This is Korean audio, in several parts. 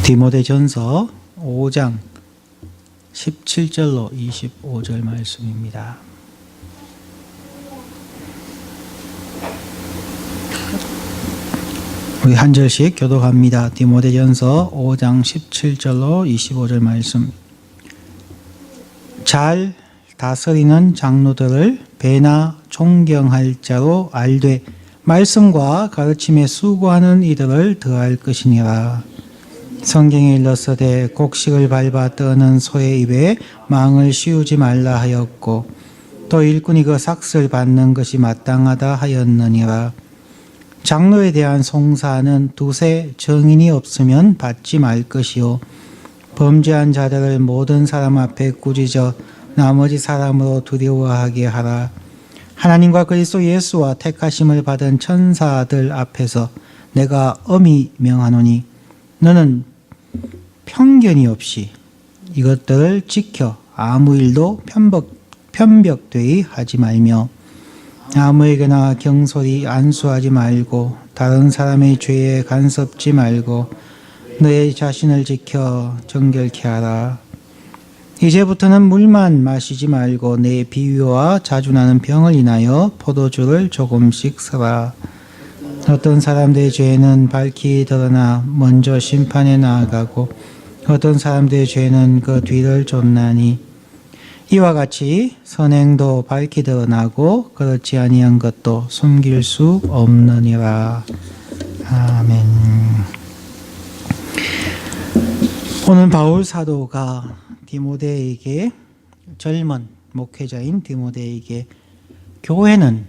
디모데전서 5장 17절로 25절 말씀입니다. 우리 한 절씩 교독합니다. 디모데전서 5장 17절로 25절 말씀. 잘 다스리는 장로들을 배나 존경할 자로 알되 말씀과 가르침에 수고하는 이들을 더할 것이니라. 성경에 일렀으되 곡식을 밟아 떠는 소의 입에 망을 씌우지 말라 하였고 또 일꾼이 그 삭슬 받는 것이 마땅하다 하였느니라. 장로에 대한 송사는 두세 정인이 없으면 받지 말 것이요 범죄한 자들을 모든 사람 앞에 꾸짖어 나머지 사람으로 두려워하게 하라. 하나님과 그리스도 예수와 택하심을 받은 천사들 앞에서 내가 엄히 명하노니 너는 편견이 없이 이것들을 지켜 아무 일도 편벽되이 하지 말며 아무에게나 경솔히 안수하지 말고 다른 사람의 죄에 간섭지 말고 너의 자신을 지켜 정결케 하라. 이제부터는 물만 마시지 말고 내 비위와 자주 나는 병을 인하여 포도주를 조금씩 쓰라. 어떤 사람들의 죄는 밝히 드러나 먼저 심판에 나아가고 어떤 사람들의 죄는 그 뒤를 쫓나니 이와 같이 선행도 밝히 드러나고 그렇지 아니한 것도 숨길 수 없느니라. 아멘. 오늘 바울 사도가 디모데에게 젊은 목회자인 디모데에게 교회는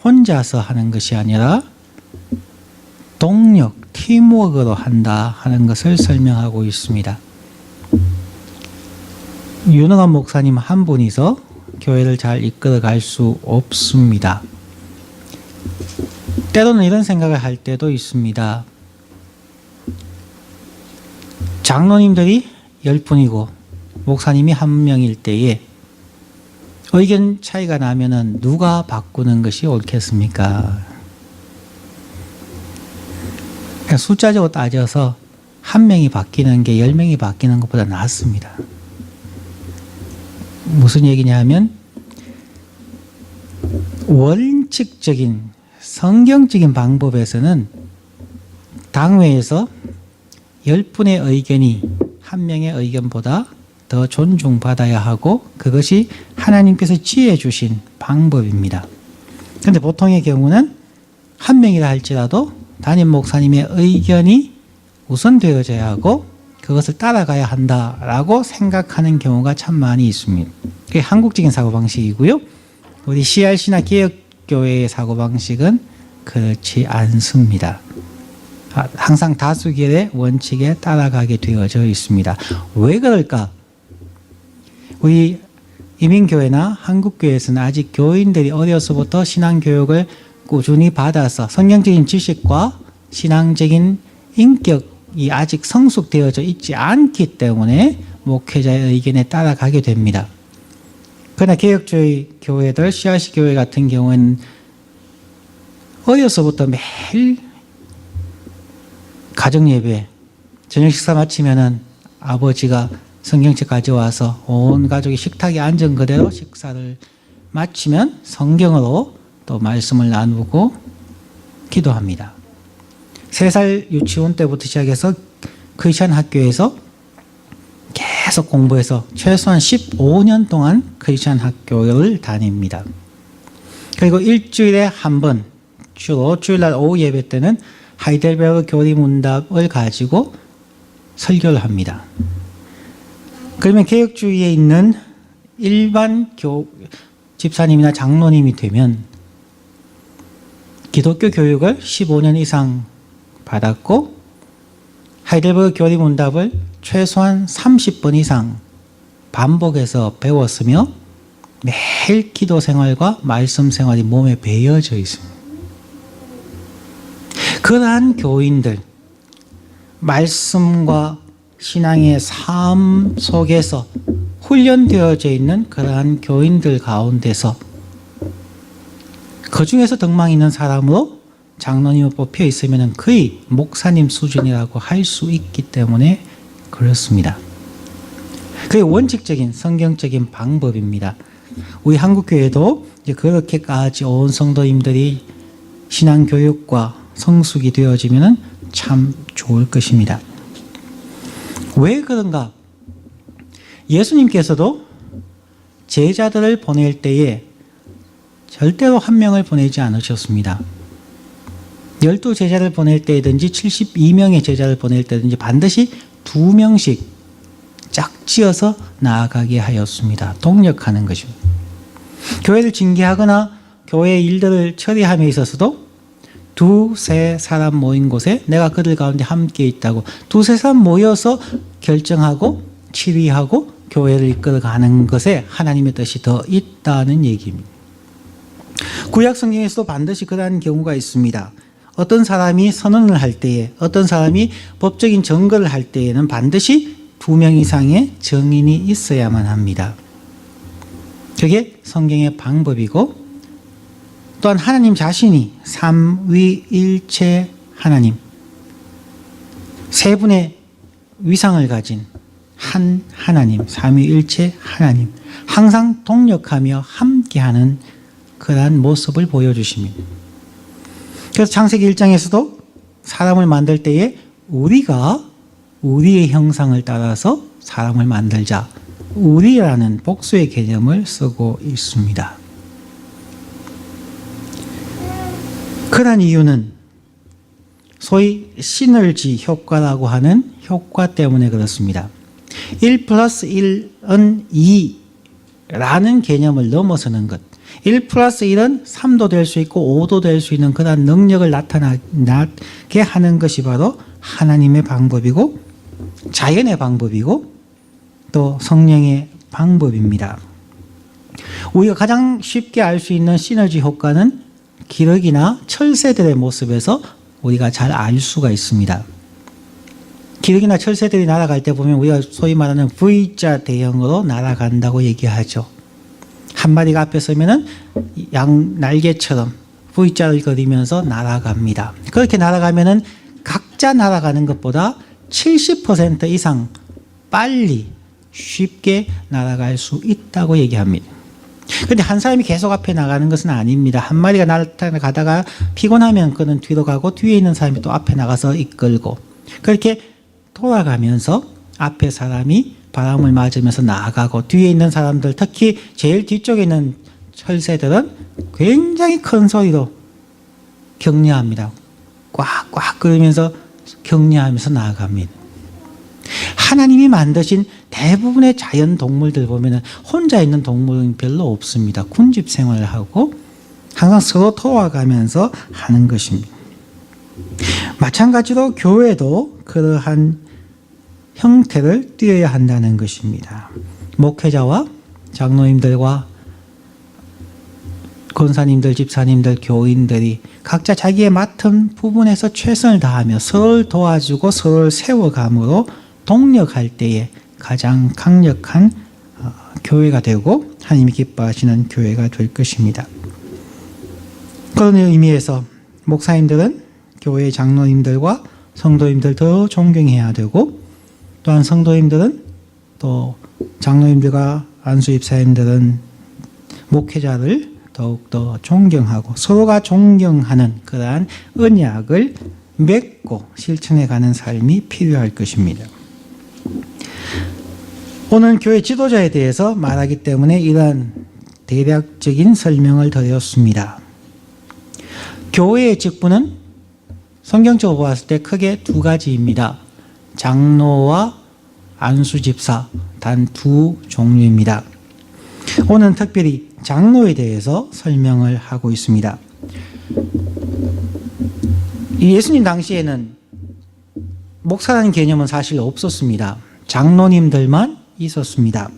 혼자서 하는 것이 아니라 동력, 팀워크로 한다 하는 것을 설명하고 있습니다. 유능한 목사님 한 분이서 교회를 잘 이끌어 갈 수 없습니다. 때로는 이런 생각을 할 때도 있습니다. 장로님들이 10분이고 목사님이 1명일 때에 의견 차이가 나면은 누가 바꾸는 것이 옳겠습니까? 숫자적으로 따져서 1명이 바뀌는 게 10명이 바뀌는 것보다 낫습니다. 무슨 얘기냐 하면 원칙적인 성경적인 방법에서는 당회에서 10분의 의견이 1명의 의견보다 더 존중받아야 하고 그것이 하나님께서 지혜 주신 방법입니다. 그런데 보통의 경우는 1명이라 할지라도 담임 목사님의 의견이 우선되어져야 하고 그것을 따라가야 한다라고 생각하는 경우가 참 많이 있습니다. 그게 한국적인 사고방식이고요. 우리 CRC나 개혁교회의 사고방식은 그렇지 않습니다. 항상 다수결의 원칙에 따라가게 되어져 있습니다. 왜 그럴까? 우리 이민교회나 한국교회에서는 아직 교인들이 어려서부터 신앙교육을 꾸준히 받아서 성경적인 지식과 신앙적인 인격이 아직 성숙되어져 있지 않기 때문에 목회자의 의견에 따라가게 됩니다. 그러나 개혁주의 교회들, CRC 교회 같은 경우는 어려서부터 매일 가정예배, 저녁 식사 마치면은 아버지가 성경책 가져와서 온 가족이 식탁에 앉은 그대로 식사를 마치면 성경으로 또 말씀을 나누고 기도합니다. 3살 유치원 때부터 시작해서 크리스천 학교에서 계속 공부해서 최소한 15년 동안 크리스천 학교를 다닙니다. 그리고 일주일에 한 번, 주로 주일날 오후 예배 때는 하이델베르그 교리문답을 가지고 설교를 합니다. 그러면 개혁주의에 있는 일반 집사님이나 장로님이 되면 기독교 교육을 15년 이상 받았고 하이델베르그 교리문답을 최소한 30번 이상 반복해서 배웠으며 매일 기도 생활과 말씀 생활이 몸에 배어져 있습니다. 그러한 교인들, 말씀과 신앙의 삶 속에서 훈련되어져 있는 그러한 교인들 가운데서 그 중에서 덕망 있는 사람으로 장로님으로 뽑혀 있으면 거의 목사님 수준이라고 할 수 있기 때문에 그렇습니다. 그게 원칙적인 성경적인 방법입니다. 우리 한국교회도 이제 그렇게까지 온 성도님들이 신앙교육과 성숙이 되어지면 참 좋을 것입니다. 왜 그런가? 예수님께서도 제자들을 보낼 때에 절대로 한 명을 보내지 않으셨습니다. 12제자를 보낼 때든지 72명의 제자를 보낼 때든지 반드시 2명씩 짝지어서 나아가게 하였습니다. 동력하는 것입니다. 교회를 징계하거나 교회 일들을 처리함에 있어서도 2-3 사람 모인 곳에 내가 그들 가운데 함께 있다고 2-3 사람 모여서 결정하고 치리하고 교회를 이끌어가는 것에 하나님의 뜻이 더 있다는 얘기입니다. 구약 성경에서도 반드시 그러한 경우가 있습니다. 어떤 사람이 선언을 할 때에, 어떤 사람이 법적인 증거를 할 때에는 반드시 2명 이상의 증인이 있어야만 합니다. 그게 성경의 방법이고, 또한 하나님 자신이 삼위일체 하나님, 세 분의 위상을 가진 한 하나님, 삼위일체 하나님, 항상 동력하며 함께하는 그러한 모습을 보여주십니다. 그래서 창세기 1장에서도 사람을 만들 때에 우리가 우리의 형상을 따라서 사람을 만들자, 우리라는 복수의 개념을 쓰고 있습니다. 그런 이유는 소위 시너지 효과라고 하는 효과 때문에 그렇습니다. 1+1은 2라는 개념을 넘어서는 것, 1+1은 3도 될 수 있고 5도 될 수 있는 그런 능력을 나타나게 하는 것이 바로 하나님의 방법이고 자연의 방법이고 또 성령의 방법입니다. 우리가 가장 쉽게 알 수 있는 시너지 효과는 기러기나 철새들의 모습에서 우리가 잘 알 수가 있습니다. 기러기나 철새들이 날아갈 때 보면 우리가 소위 말하는 V자 대형으로 날아간다고 얘기하죠. 한 마리가 앞에 서면은 양 날개처럼 V자를 그리면서 날아갑니다. 그렇게 날아가면은 각자 날아가는 것보다 70% 이상 빨리 쉽게 날아갈 수 있다고 얘기합니다. 그런데 한 사람이 계속 앞에 나가는 것은 아닙니다. 한 마리가 날아가다가 피곤하면 그는 뒤로 가고 뒤에 있는 사람이 또 앞에 나가서 이끌고 그렇게 돌아가면서 앞에 사람이 바람을 맞으면서 나아가고 뒤에 있는 사람들, 특히 제일 뒤쪽에 있는 철새들은 굉장히 큰 소리로 격려합니다. 꽉꽉 끓으면서 격려하면서 나아갑니다. 하나님이 만드신 대부분의 자연 동물들 보면 혼자 있는 동물은 별로 없습니다. 군집 생활을 하고 항상 서로 도와가면서 하는 것입니다. 마찬가지로 교회도 그러한 형태를 띄어야 한다는 것입니다. 목회자와 장로님들과 권사님들, 집사님들, 교인들이 각자 자기의 맡은 부분에서 최선을 다하며 서로를 도와주고 서로를 세워감으로 동력할 때에 가장 강력한 교회가 되고 하나님이 기뻐하시는 교회가 될 것입니다. 그런 의미에서 목사님들은 교회 장로님들과 성도님들 더 존경해야 되고 또한 성도님들은 또 장로님들과 안수집사님들은 목회자를 더욱더 존경하고 서로가 존경하는 그러한 언약을 맺고 실천해가는 삶이 필요할 것입니다. 오늘 교회 지도자에 대해서 말하기 때문에 이러한 대략적인 설명을 드렸습니다. 교회의 직분은 성경적으로 보았을 때 크게 2가지입니다. 장로와 안수집사 단 2 종류입니다. 오늘 특별히 장로에 대해서 설명을 하고 있습니다. 예수님 당시에는 목사라는 개념은 사실 없었습니다. 장로님들만 있었습니다.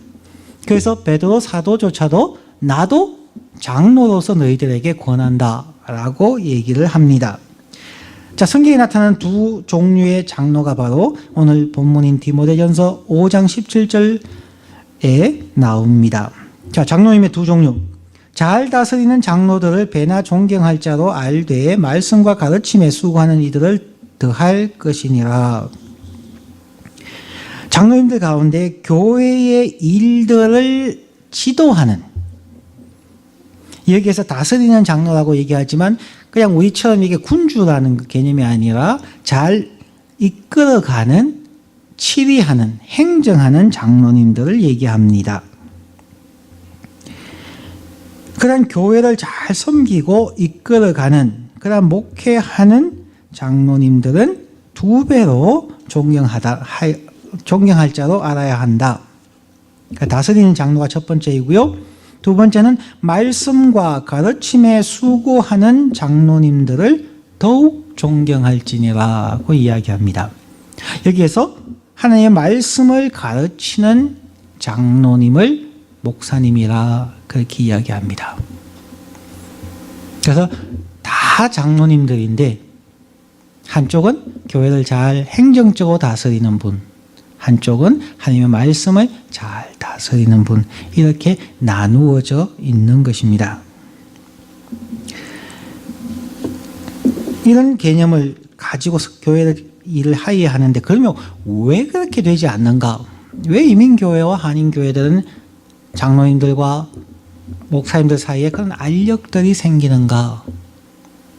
그래서 베드로 사도조차도 나도 장로로서 너희들에게 권한다라고 얘기를 합니다. 자, 성경에 나타나는 2 종류의 장로가 바로 오늘 본문인 디모데전서 5장 17절에 나옵니다. 자, 장로님의 2 종류. 잘 다스리는 장로들을 배나 존경할 자로 알되 말씀과 가르침에 수고하는 이들을 더할 것이니라. 장로님들 가운데 교회의 일들을 지도하는, 여기에서 다스리는 장로라고 얘기하지만 그냥 우리처럼 이게 군주라는 개념이 아니라 잘 이끌어가는, 치리하는, 행정하는 장로님들을 얘기합니다. 그런 교회를 잘 섬기고 이끌어가는, 그런 목회하는 장로님들은 두 배로 존경할 자로 알아야 한다. 그러니까 다스리는 장로가 첫 번째이고요. 두 번째는 말씀과 가르침에 수고하는 장로님들을 더욱 존경할지니라고 이야기합니다. 여기에서 하나님의 말씀을 가르치는 장로님을 목사님이라 그렇게 이야기합니다. 그래서 다 장로님들인데 한쪽은 교회를 잘 행정적으로 다스리는 분, 한쪽은 하나님의 말씀을 잘 다스리는 분, 이렇게 나누어져 있는 것입니다. 이런 개념을 가지고 교회를 일을 하여야 하는데 그러면 왜 그렇게 되지 않는가? 왜 이민교회와 한인교회들은 장로님들과 목사님들 사이에 그런 알력들이 생기는가?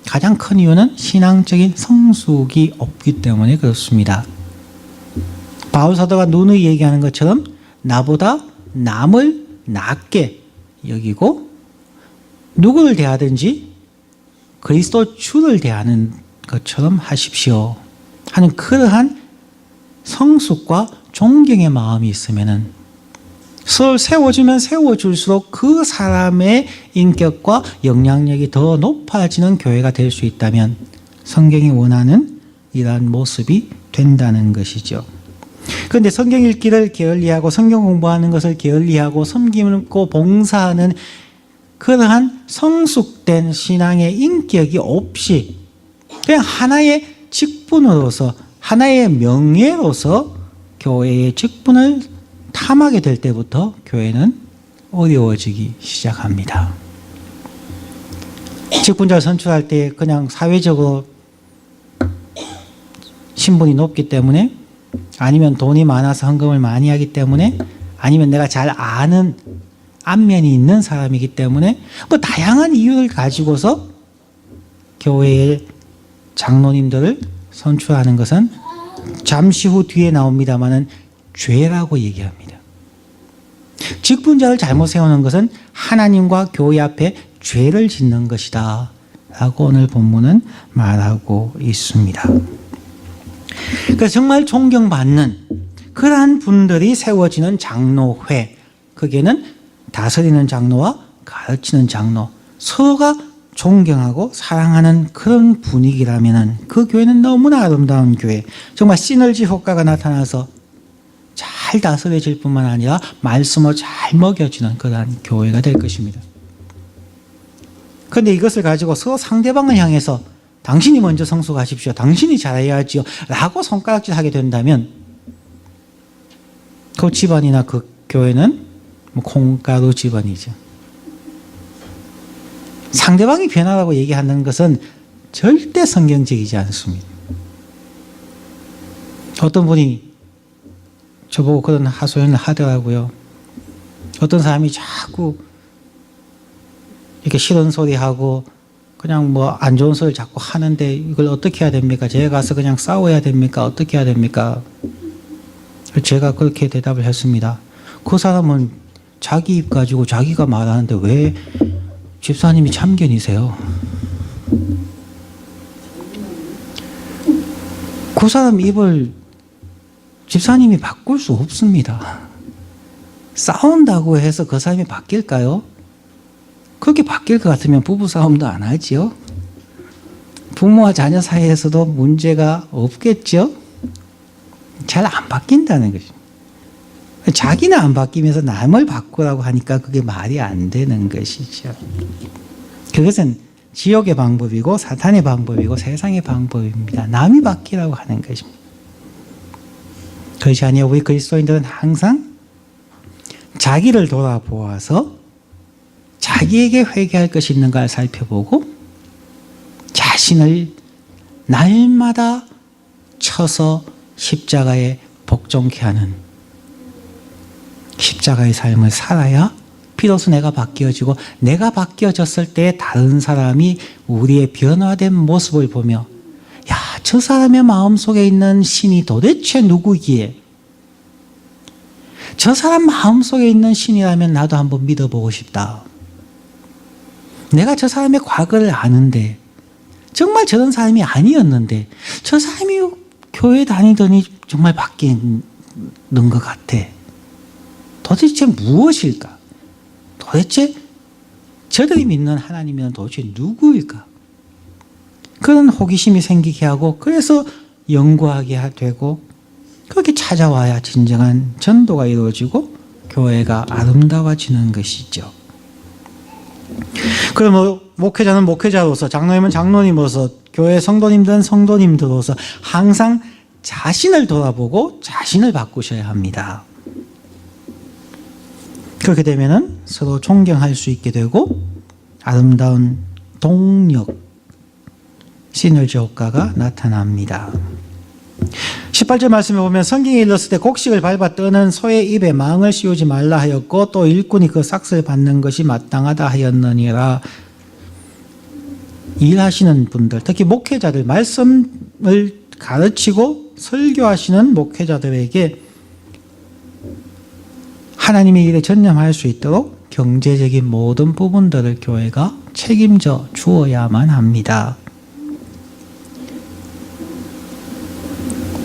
가장 큰 이유는 신앙적인 성숙이 없기 때문에 그렇습니다. 바울 사도가 누누이 얘기하는 것처럼 나보다 남을 낮게 여기고 누구를 대하든지 그리스도 주를 대하는 것처럼 하십시오 하는 그러한 성숙과 존경의 마음이 있으면은 서로 세워주면 세워줄수록 그 사람의 인격과 영향력이 더 높아지는 교회가 될 수 있다면 성경이 원하는 이러한 모습이 된다는 것이죠. 그런데 성경 읽기를 게을리하고 성경 공부하는 것을 게을리하고 섬기고 봉사하는 그러한 성숙된 신앙의 인격이 없이 그냥 하나의 직분으로서, 하나의 명예로서 교회의 직분을 탐하게 될 때부터 교회는 어려워지기 시작합니다. 직분자를 선출할 때 그냥 사회적으로 신분이 높기 때문에, 아니면 돈이 많아서 헌금을 많이 하기 때문에, 아니면 내가 잘 아는 안면이 있는 사람이기 때문에, 뭐 다양한 이유를 가지고서 교회의 장로님들을 선출하는 것은 잠시 후 뒤에 나옵니다마는 죄라고 얘기합니다. 직분자를 잘못 세우는 것은 하나님과 교회 앞에 죄를 짓는 것이다 라고 오늘 본문은 말하고 있습니다. 그래서 정말 존경받는 그러한 분들이 세워지는 장로회, 거기에는 다스리는 장로와 가르치는 장로, 서로가 존경하고 사랑하는 그런 분위기라면 그 교회는 너무나 아름다운 교회, 정말 시너지 효과가 나타나서 잘 다스려질 뿐만 아니라 말씀을 잘 먹여주는 그러한 교회가 될 것입니다. 그런데 이것을 가지고 서로 상대방을 향해서 당신이 먼저 성숙하십시오, 당신이 잘해야지요 라고 손가락질 하게 된다면 그 집안이나 그 교회는 콩가루 집안이죠. 상대방이 변하라고 얘기하는 것은 절대 성경적이지 않습니다. 어떤 분이 저보고 그런 하소연을 하더라고요. 어떤 사람이 자꾸 이렇게 싫은 소리 하고 그냥 뭐 안 좋은 소리를 자꾸 하는데 이걸 어떻게 해야 됩니까? 제가 가서 그냥 싸워야 됩니까? 어떻게 해야 됩니까? 제가 그렇게 대답을 했습니다. 그 사람은 자기 입 가지고 자기가 말하는데 왜 집사님이 참견이세요? 그 사람 입을 집사님이 바꿀 수 없습니다. 싸운다고 해서 그 사람이 바뀔까요? 그렇게 바뀔 것 같으면 부부싸움도 안 하지요. 부모와 자녀 사이에서도 문제가 없겠죠. 잘 안 바뀐다는 거죠. 자기는 안 바뀌면서 남을 바꾸라고 하니까 그게 말이 안 되는 것이죠. 그것은 지옥의 방법이고 사탄의 방법이고 세상의 방법입니다. 남이 바뀌라고 하는 것입니다. 그것이 아니라 우리 그리스도인들은 항상 자기를 돌아보아서 자기에게 회개할 것이 있는가를 살펴보고 자신을 날마다 쳐서 십자가에 복종케 하는 십자가의 삶을 살아야 비로소 내가 바뀌어지고, 내가 바뀌어졌을 때 다른 사람이 우리의 변화된 모습을 보며 야, 저 사람의 마음속에 있는 신이 도대체 누구기에, 저 사람 마음속에 있는 신이라면 나도 한번 믿어보고 싶다. 내가 저 사람의 과거를 아는데 정말 저런 사람이 아니었는데 저 사람이 교회 다니더니 정말 바뀌는 것 같아. 도대체 무엇일까? 도대체 저들이 믿는 하나님은 도대체 누구일까? 그런 호기심이 생기게 하고, 그래서 연구하게 되고, 그렇게 찾아와야 진정한 전도가 이루어지고 교회가 아름다워지는 것이죠. 그럼 목회자는 목회자로서, 장로님은 장로님으로서, 교회 성도님들은 성도님들로서 항상 자신을 돌아보고 자신을 바꾸셔야 합니다. 그렇게 되면은 서로 존경할 수 있게 되고 아름다운 동력, 시너지 효과가 나타납니다. 18절 말씀에 보면 성경에 일렀을 때 곡식을 밟아 떠는 소의 입에 망을 씌우지 말라 하였고 또 일꾼이 그 삭슬 받는 것이 마땅하다 하였느니라. 일하시는 분들, 특히 목회자들, 말씀을 가르치고 설교하시는 목회자들에게 하나님의 일에 전념할 수 있도록 경제적인 모든 부분들을 교회가 책임져 주어야만 합니다.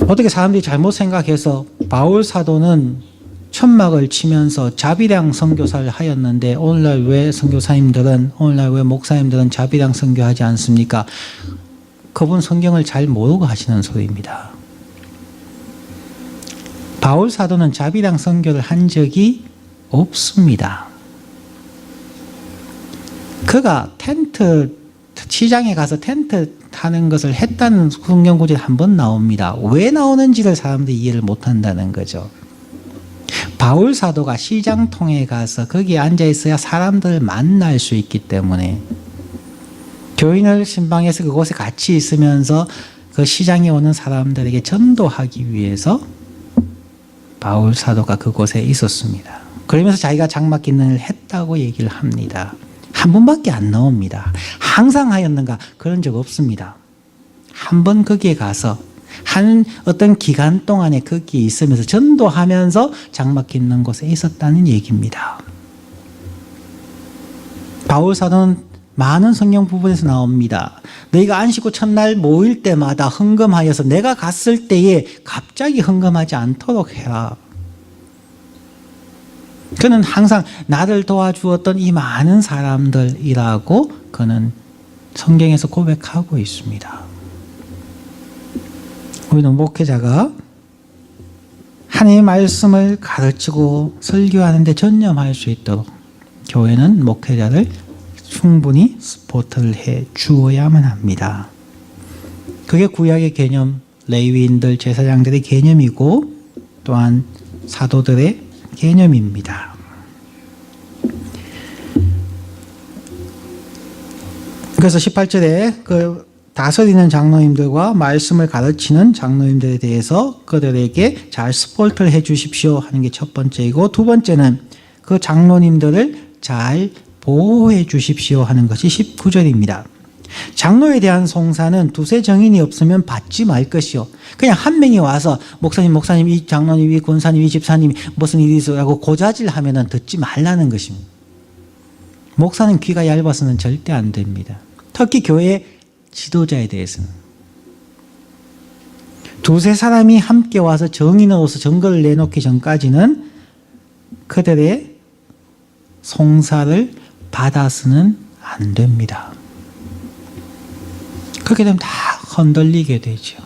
어떻게 사람들이 잘못 생각해서 바울 사도는 천막을 치면서 자비량 선교사를 하였는데 오늘날 왜 선교사님들은, 오늘날 왜 목사님들은 자비량 선교하지 않습니까? 그분 성경을 잘 모르고 하시는 소리입니다. 바울 사도는 자비량 선교를 한 적이 없습니다. 그가 텐트, 시장에 가서 텐트 타는 것을 했다는 성경 구절이 한 번 나옵니다. 왜 나오는지를 사람들이 이해를 못한다는 거죠. 바울 사도가 시장통에 가서 거기에 앉아 있어야 사람들을 만날 수 있기 때문에, 교인을 신방해서 그곳에 같이 있으면서 그 시장에 오는 사람들에게 전도하기 위해서 바울 사도가 그곳에 있었습니다. 그러면서 자기가 장막 기능을 했다고 얘기를 합니다. 한 번밖에 안 나옵니다. 항상 하였는가? 그런 적 없습니다. 한 번 거기에 가서 한 어떤 기간 동안에 거기에 있으면서 전도하면서 장막 기능 곳에 있었다는 얘기입니다. 바울 사도는 많은 성경 부분에서 나옵니다. 너희가 안식 후 첫날 모일 때마다 헌금하여서 내가 갔을 때에 갑자기 헌금하지 않도록 해라. 그는 항상 나를 도와주었던 이 많은 사람들이라고 그는 성경에서 고백하고 있습니다. 우리는 목회자가 하나님의 말씀을 가르치고 설교하는 데 전념할 수 있도록 교회는 목회자를 충분히 스포트를 해 주어야만 합니다. 그게 구약의 개념, 레위인들, 제사장들의 개념이고 또한 사도들의 개념입니다. 그래서 18절에 그 다스리는 장로님들과 말씀을 가르치는 장로님들에 대해서 그들에게 잘 스포트를 해 주십시오 하는 게 첫 번째이고, 두 번째는 그 장로님들을 잘 보호해 주십시오 하는 것이 19절입니다. 장로에 대한 송사는 두세 정인이 없으면 받지 말 것이요. 그냥 한 명이 와서 목사님, 이 장로님, 이 권사님, 이 집사님 무슨 일이 있어요 하고 고자질하면 듣지 말라는 것입니다. 목사는 귀가 얇아서는 절대 안 됩니다. 특히 교회 지도자에 대해서는. 두세 사람이 함께 와서 정인으로서 증거를 내놓기 전까지는 그들의 송사를 받아서는 안 됩니다. 그렇게 되면 다 흔들리게 되죠.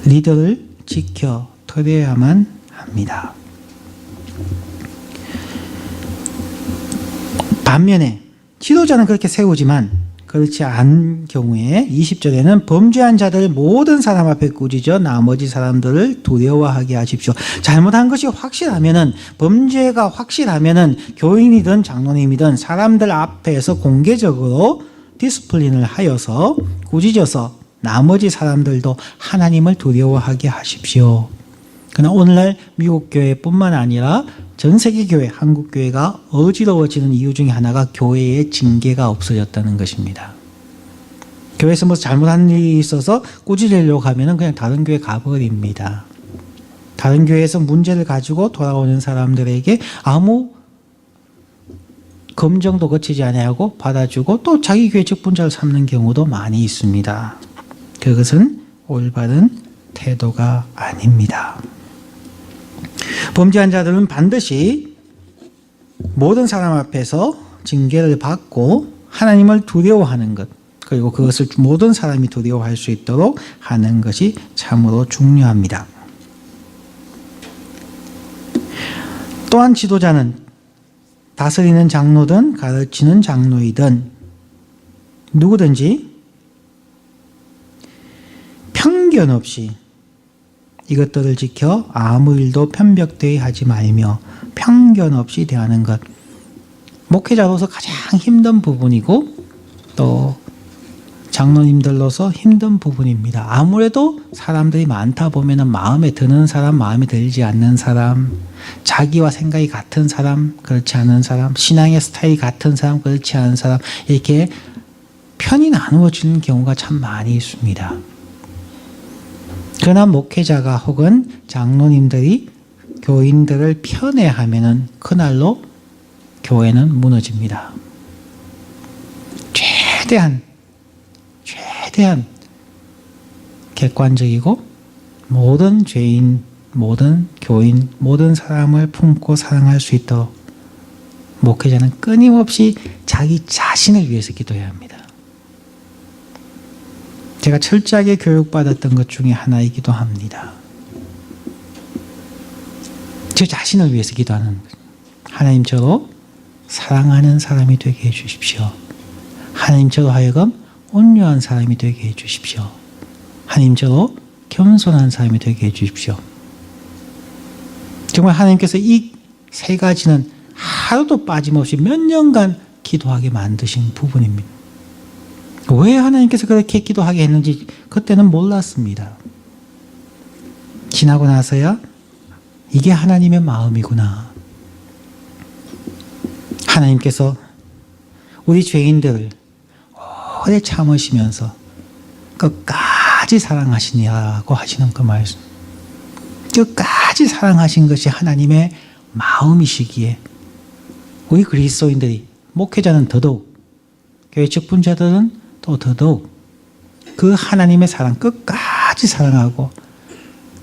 리더를 지켜 드려야만 합니다. 반면에 지도자는 그렇게 세우지만 그 그렇지 않은 경우에 20절에는 범죄한 자들 모든 사람 앞에 꾸짖어 나머지 사람들을 두려워하게 하십시오. 잘못한 것이 확실하면은, 범죄가 확실하면은 교인이든 장로님이든 사람들 앞에서 공개적으로 디스플린을 하여서 꾸짖어서 나머지 사람들도 하나님을 두려워하게 하십시오. 그러나 오늘날 미국 교회뿐만 아니라 전 세계 교회, 한국 교회가 어지러워지는 이유 중에 하나가 교회의 징계가 없어졌다는 것입니다. 교회에서 뭐 잘못한 일이 있어서 꾸짖으려고 하면은 그냥 다른 교회 가버립니다. 다른 교회에서 문제를 가지고 돌아오는 사람들에게 아무 검정도 거치지 아니하고 받아주고 또 자기 교회 직분자를 삼는 경우도 많이 있습니다. 그것은 올바른 태도가 아닙니다. 범죄한 자들은 반드시 모든 사람 앞에서 징계를 받고 하나님을 두려워하는 것, 그리고 그것을 모든 사람이 두려워할 수 있도록 하는 것이 참으로 중요합니다. 또한 지도자는 다스리는 장로든 가르치는 장로이든 누구든지 편견 없이 이것들을 지켜 아무 일도 편벽되이 하지 말며 편견 없이 대하는 것, 목회자로서 가장 힘든 부분이고 또 장로님들로서 힘든 부분입니다. 아무래도 사람들이 많다 보면 마음에 드는 사람, 마음에 들지 않는 사람, 자기와 생각이 같은 사람, 그렇지 않은 사람, 신앙의 스타일이 같은 사람, 그렇지 않은 사람, 이렇게 편이 나누어지는 경우가 참 많이 있습니다. 그러나 목회자가 혹은 장로님들이 교인들을 편애하면은 그날로 교회는 무너집니다. 최대한 객관적이고 모든 죄인, 모든 교인, 모든 사람을 품고 사랑할 수 있도록 목회자는 끊임없이 자기 자신을 위해서 기도해야 합니다. 제가 철저하게 교육받았던 것 중에 하나이기도 합니다. 제 자신을 위해서 기도하는 거죠. 하나님, 저로 사랑하는 사람이 되게 해주십시오. 하나님, 저로 하여금 온유한 사람이 되게 해주십시오. 하나님, 저로 겸손한 사람이 되게 해주십시오. 정말 하나님께서 이 세 가지는 하루도 빠짐없이 몇 년간 기도하게 만드신 부분입니다. 왜 하나님께서 그렇게 기도하게 했는지 그때는 몰랐습니다. 지나고 나서야 이게 하나님의 마음이구나. 하나님께서 우리 죄인들을 오래 참으시면서 끝까지 사랑하시냐고 하시는 그 말씀. 끝까지 사랑하신 것이 하나님의 마음이시기에 우리 그리스도인들이, 목회자는 더더욱, 교회 직분자들은 또 더더욱 그 하나님의 사랑 끝까지 사랑하고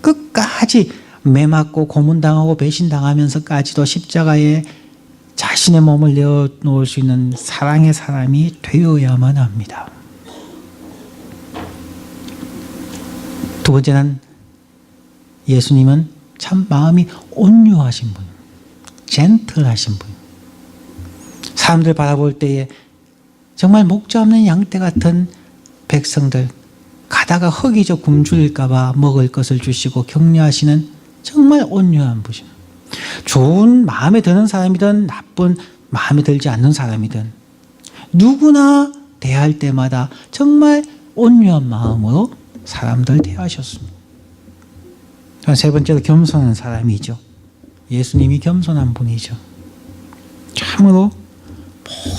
끝까지 매맞고 고문당하고 배신당하면서까지도 십자가에 자신의 몸을 내어놓을 수 있는 사랑의 사람이 되어야만 합니다. 두 번째는 예수님은 참 마음이 온유하신 분, 젠틀하신 분. 사람들 바라볼 때에 정말 목자 없는 양떼 같은 백성들, 가다가 허기져 굶주릴까 봐 먹을 것을 주시고 격려하시는 정말 온유한 분이십니다. 좋은 마음에 드는 사람이든 나쁜 마음에 들지 않는 사람이든 누구나 대할 때마다 정말 온유한 마음으로 사람들 대하셨습니다. 세 번째로 겸손한 사람이죠. 예수님이 겸손한 분이죠. 참으로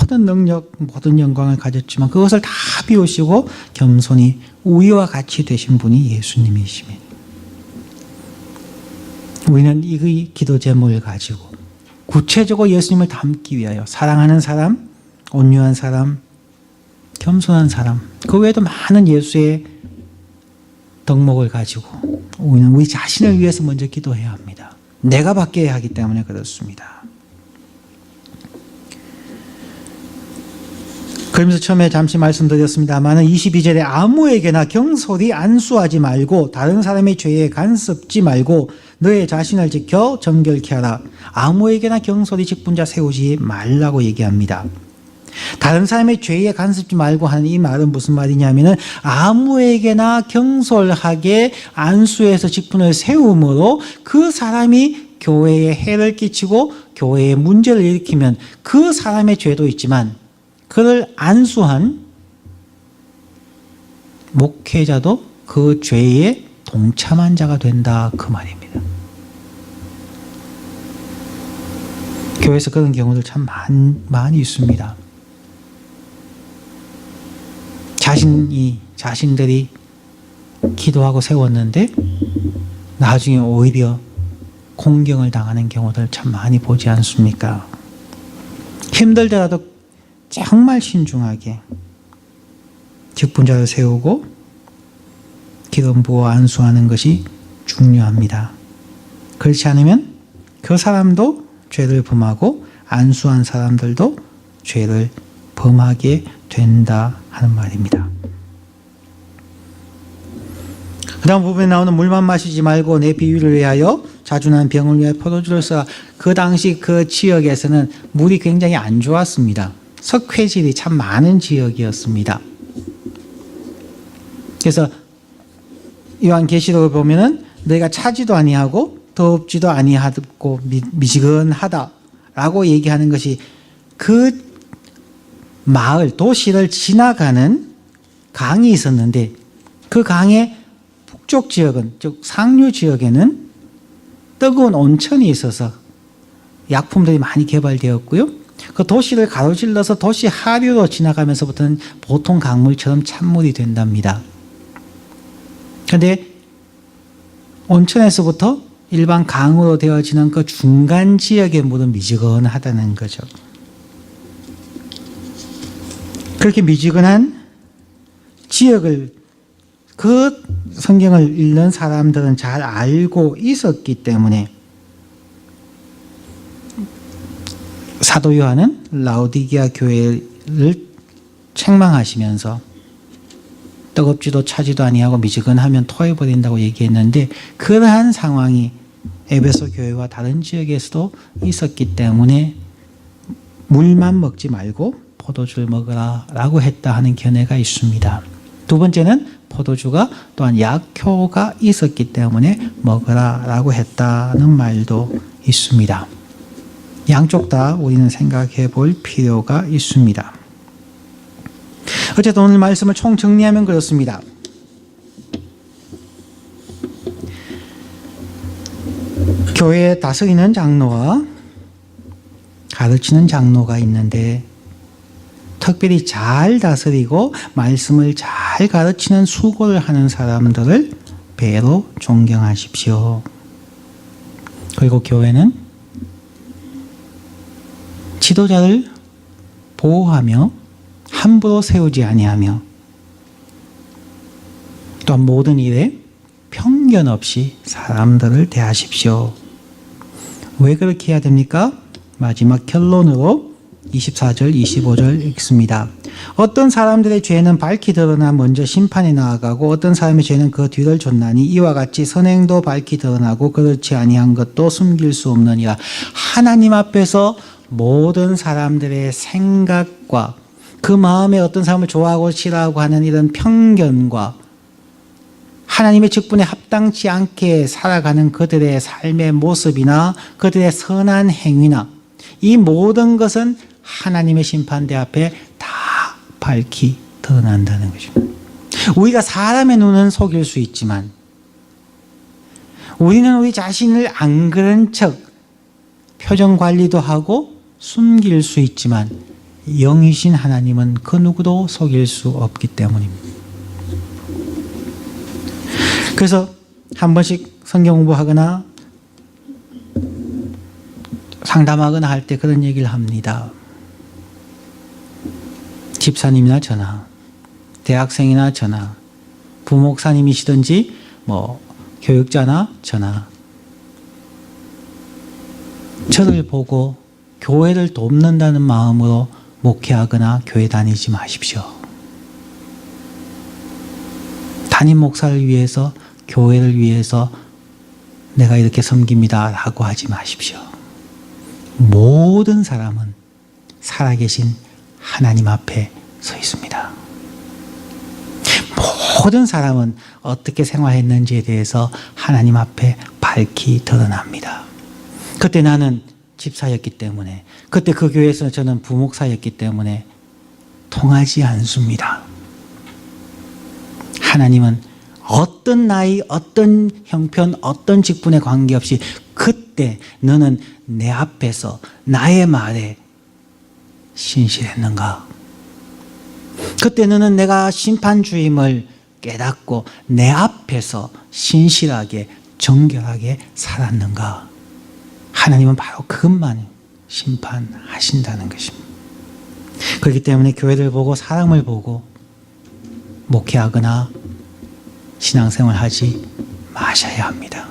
모든 능력, 모든 영광을 가졌지만 그것을 다 비우시고 겸손히 우리와 같이 되신 분이 예수님이십니다. 우리는 이 기도 제목을 가지고 구체적으로 예수님을 닮기 위하여 사랑하는 사람, 온유한 사람, 겸손한 사람, 그 외에도 많은 예수의 덕목을 가지고 우리는 우리 자신을 위해서 먼저 기도해야 합니다. 내가 바뀌어야 하기 때문에 그렇습니다. 그러면서 처음에 잠시 말씀드렸습니다만 22절에 아무에게나 경솔히 안수하지 말고 다른 사람의 죄에 간섭지 말고 너의 자신을 지켜 정결케 하라. 아무에게나 경솔히 직분자 세우지 말라고 얘기합니다. 다른 사람의 죄에 간섭지 말고 하는 이 말은 무슨 말이냐면은 아무에게나 경솔하게 안수해서 직분을 세움으로 그 사람이 교회에 해를 끼치고 교회에 문제를 일으키면 그 사람의 죄도 있지만 그를 안수한 목회자도 그 죄에 동참한 자가 된다, 그 말입니다. 교회에서 그런 경우들 참 많이 있습니다. 자신들이 기도하고 세웠는데 나중에 오히려 공경을 당하는 경우들 참 많이 보지 않습니까? 힘들더라도 정말 신중하게 직분자를 세우고 기름 부어 안수하는 것이 중요합니다. 그렇지 않으면 그 사람도 죄를 범하고 안수한 사람들도 죄를 범하게 된다 하는 말입니다. 그 다음 부분에 나오는 물만 마시지 말고 내 비위를 위하여 자주 난 병을 위하여 포도주를 써라. 그 당시 그 지역에서는 물이 굉장히 안 좋았습니다. 석회질이 참 많은 지역이었습니다. 그래서 요한계시록을 보면은 너희가 차지도 아니하고 덥지도 아니하고 미지근하다라고 얘기하는 것이 그 마을, 도시를 지나가는 강이 있었는데 그 강의 북쪽 지역은, 즉 상류 지역에는 뜨거운 온천이 있어서 약품들이 많이 개발되었고요. 그 도시를 가로질러서 도시 하류로 지나가면서부터는 보통 강물처럼 찬물이 된답니다. 그런데 온천에서부터 일반 강으로 되어지는 그 중간 지역의 물은 미지근하다는 거죠. 그렇게 미지근한 지역을 그 성경을 읽는 사람들은 잘 알고 있었기 때문에 사도 요한은 라오디게아 교회를 책망하시면서 뜨겁지도 차지도 아니하고 미지근하면 토해버린다고 얘기했는데 그러한 상황이 에베소 교회와 다른 지역에서도 있었기 때문에 물만 먹지 말고 포도주를 먹으라 라고 했다 하는 견해가 있습니다. 두 번째는 포도주가 또한 약효가 있었기 때문에 먹으라 라고 했다는 말도 있습니다. 양쪽 다 우리는 생각해 볼 필요가 있습니다. 어쨌든 오늘 말씀을 총 정리하면 그렇습니다. 교회에 다스리는 장로와 가르치는 장로가 있는데 특별히 잘 다스리고 말씀을 잘 가르치는 수고를 하는 사람들을 배로 존경하십시오. 그리고 교회는 지도자를 보호하며 함부로 세우지 아니하며 또 모든 일에 편견 없이 사람들을 대하십시오. 왜 그렇게 해야 됩니까? 마지막 결론으로 24절, 25절 읽습니다. 어떤 사람들의 죄는 밝히 드러나 먼저 심판에 나아가고 어떤 사람의 죄는 그 뒤를 좇나니 이와 같이 선행도 밝히 드러나고 그렇지 아니한 것도 숨길 수 없느니라. 하나님 앞에서 모든 사람들의 생각과 그 마음에 어떤 사람을 좋아하고 싫어하고 하는 이런 편견과 하나님의 직분에 합당치 않게 살아가는 그들의 삶의 모습이나 그들의 선한 행위나 이 모든 것은 하나님의 심판대 앞에 다 밝히 드러난다는 거죠. 우리가 사람의 눈은 속일 수 있지만 우리는 우리 자신을 안 그런 척 표정 관리도 하고 숨길 수 있지만 영이신 하나님은 그 누구도 속일 수 없기 때문입니다. 그래서 한 번씩 성경 공부하거나 상담하거나 할 때 그런 얘기를 합니다. 집사님이나 저나 대학생이나 저나 부목사님이시든지 교육자나 저나 저를 보고 교회를 돕는다는 마음으로 목회하거나 교회 다니지 마십시오. 담임 목사를 위해서 교회를 위해서 내가 이렇게 섬깁니다 라고 하지 마십시오. 모든 사람은 살아계신 하나님 앞에 서 있습니다. 모든 사람은 어떻게 생활했는지에 대해서 하나님 앞에 밝히 드러납니다. 그때 나는 집사였기 때문에, 그때 그 교회에서 저는 부목사였기 때문에 통하지 않습니다. 하나님은 어떤 나이, 어떤 형편, 어떤 직분에 관계없이 그때 너는 내 앞에서 나의 말에 신실했는가? 그때 너는 내가 심판주임을 깨닫고 내 앞에서 신실하게 정결하게 살았는가? 하나님은 바로 그것만 심판하신다는 것입니다. 그렇기 때문에 교회를 보고 사람을 보고 목회하거나 신앙생활 하지 마셔야 합니다.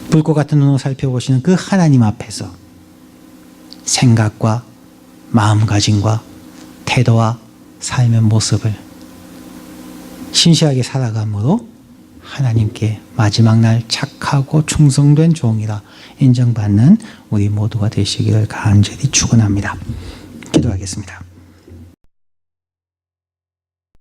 불꽃 같은 눈으로 살펴보시는 그 하나님 앞에서 생각과 마음가짐과 태도와 삶의 모습을 신실하게 살아감으로 하나님께 마지막 날 착하고 충성된 종이라 인정받는 우리 모두가 되시기를 간절히 축원합니다. 기도하겠습니다.